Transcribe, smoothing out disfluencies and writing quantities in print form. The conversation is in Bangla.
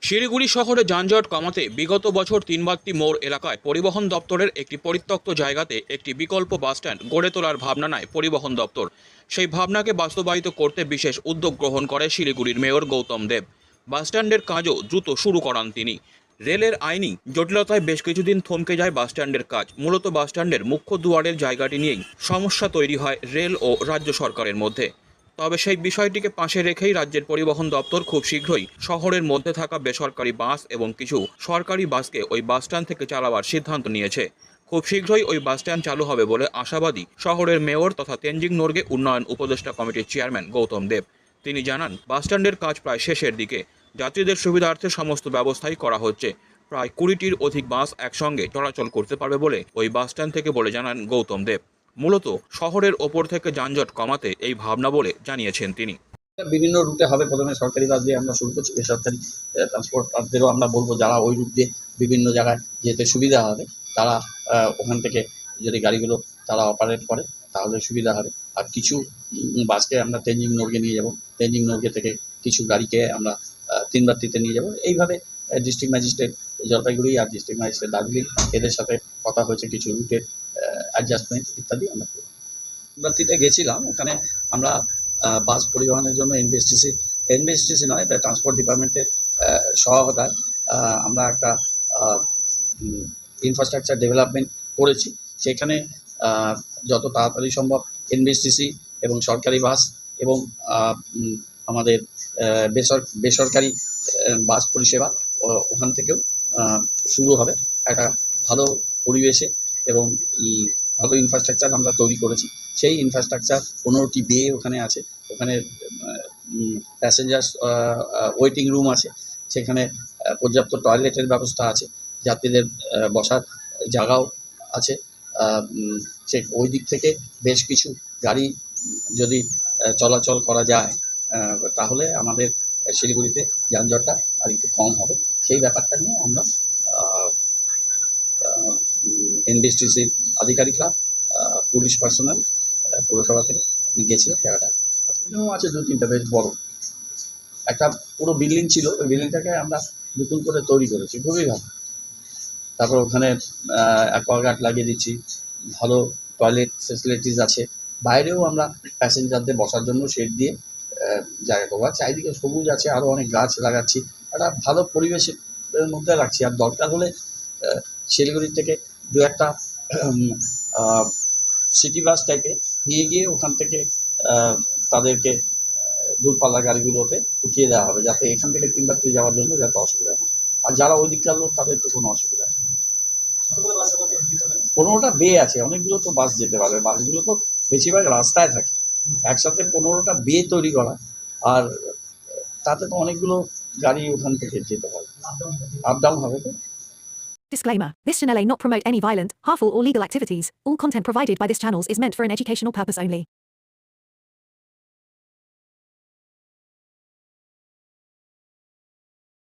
শিলিগুড়ি শহরে যানজট কমাতে বিগত বছর তিনবাত্তি মোড় এলাকায় পরিবহন দপ্তরের একটি পরিত্যক্ত জায়গাতে একটি বিকল্প বাসস্ট্যান্ড গড়ে তোলার ভাবনা নেয় পরিবহন দপ্তর। সেই ভাবনাকে বাস্তবায়িত করতে বিশেষ উদ্যোগ গ্রহণ করে শিলিগুড়ির মেয়র গৌতম দেব। বাসস্ট্যান্ডের কাজও দ্রুত শুরু করান তিনি। রেলের আইনি জটিলতায় বেশ কিছুদিন থমকে যায় বাসস্ট্যান্ডের কাজ। মূলত বাসস্ট্যান্ডের মুখ্য দুয়ারের জায়গাটি নিয়েই সমস্যা তৈরি হয় রেল ও রাজ্য সরকারের মধ্যে। তবে সেই বিষয়টিকে পাশে রেখেই রাজ্যের পরিবহন দপ্তর খুব শীঘ্রই শহরের মধ্যে থাকা বেসরকারি বাস এবং কিছু সরকারি বাসকে ওই বাসস্ট্যান্ড থেকে চালাবার সিদ্ধান্ত নিয়েছে। খুব শীঘ্রই ওই বাসস্ট্যান্ড চালু হবে বলে আশাবাদী শহরের মেয়র তথা তেনজিং নোরগে উন্নয়ন উপদেষ্টা কমিটির চেয়ারম্যান গৌতম দেব। তিনি জানান, বাসস্ট্যান্ডের কাজ প্রায় শেষের দিকে। যাত্রীদের সুবিধার্থে সমস্ত ব্যবস্থাই করা হচ্ছে। প্রায় 20টির অধিক বাস একসঙ্গে চলাচল করতে পারবে বলে ওই বাসস্ট্যান্ড থেকে বলে জানান গৌতম দেব। মূলত শহরের ওপর থেকে যানজট কমাতে এই ভাবনা বলে জানিয়েছেন তিনি। বিভিন্ন রুটে হবে। প্রথমে সরকারি বাস দিয়ে আমরা শুরু করছি, বেসরকারি ট্রান্সপোর্টারদেরও আমরা বলবো যারা ওই রুট দিয়ে বিভিন্ন জায়গায় যেতে সুবিধা হবে তারা ওখান থেকে যদি গাড়িগুলো তারা অপারেট করে তাহলে সুবিধা হবে। আর কিছু বাসকে আমরা তেনজিং নোরগে নিয়ে যাব, তেনজিং নোরগে থেকে কিছু গাড়িকে আমরা তিনবাত্তিতে নিয়ে যাব। এইভাবে ডিস্ট্রিক্ট ম্যাজিস্ট্রেট জলপাইগুড়ি আর ডিস্ট্রিক্ট ম্যাজিস্ট্রেট দার্জিলিং এদের সাথে কথা হয়েছে, কিছু রুটের অ্যাডজাস্টমেন্ট ইত্যাদি আমরা করব। তিনবাত্তিতে গেছিলাম, ওখানে আমরা বাস পরিবহনের জন্য এনবিএসটিসি নয়, ট্রান্সপোর্ট ডিপার্টমেন্টের সহায়তায় আমরা একটা ইনফ্রাস্ট্রাকচার ডেভেলপমেন্ট করেছি। সেখানে যত তাড়াতাড়ি সম্ভব এনবিএসটিসি এবং সরকারি বাস এবং আমাদের বেসরকারি বাস পরিষেবা ওখান থেকেও শুরু হবে। একটা ভালো পরিবেশে এবং ভালো ইনফ্রাস্ট্রাকচার আমরা তৈরি করেছি। সেই ইনফ্রাস্ট্রাকচার 15টি বে ওখানে আছে। ওখানে প্যাসেঞ্জার্স ওয়েটিং রুম আছে, সেখানে পর্যাপ্ত টয়লেটের ব্যবস্থা আছে, যাত্রীদের বসার জায়গাও আছে। সে ওই দিক থেকে বেশ কিছু গাড়ি যদি চলাচল করা যায় তাহলে আমাদের শিলিগুড়িতে যানজটটা আর একটু কম হবে। সেই ব্যাপারটা নিয়ে আমরা এনবিএসটিসির আধিকারিকরা, পুলিশ পার্সোনাল, পৌরসভা থেকে গেছিলাম। জায়গাটা আছে 2-3টা বেশ বড় একটা পুরো বিল্ডিং ছিল, ওই বিল্ডিংটাকে আমরা নতুন করে তৈরি করেছি, খুবই ভালো। তারপর ওখানে অ্যাকোয়াগার্ড লাগিয়ে দিচ্ছি, ভালো টয়লেট ফেসিলিটিস আছে। বাইরেও আমরা প্যাসেঞ্জারদের বসার জন্য শেড দিয়ে জায়গা করবো। আর চারিদিকে সবুজ আছে, আরও অনেক গাছ লাগাচ্ছি, একটা ভালো পরিবেশের মধ্যে রাখছি। আর দরকার হলে শিলিগুড়ি থেকে 2-1টা সিটি বাস টাইপে নিয়ে গিয়ে ওখান থেকে তাদেরকে দূরপাল্লার গাড়িগুলোতে উঠিয়ে দেওয়া হবে, যাতে এখান থেকে তিনবাত্তি যাওয়ার জন্য যাতে অসুবিধা না। আর যারা ওই দিককার লোক তাদের তো কোনো অসুবিধা নেই। 15টা বে আছে, অনেকগুলো তো বাস যেতে পারবে। বাসগুলো তো বেশিরভাগ রাস্তায় থাকে, একসাথে 15টা বে তৈরি করা, আর তাতে তো অনেকগুলো গাড়ি ওখান থেকে যেতে পারবে, আপ ডাউন হবে। তো Disclaimer. This channel may not promote any violent, harmful or legal activities. All content provided by this channel is meant for an educational purpose only.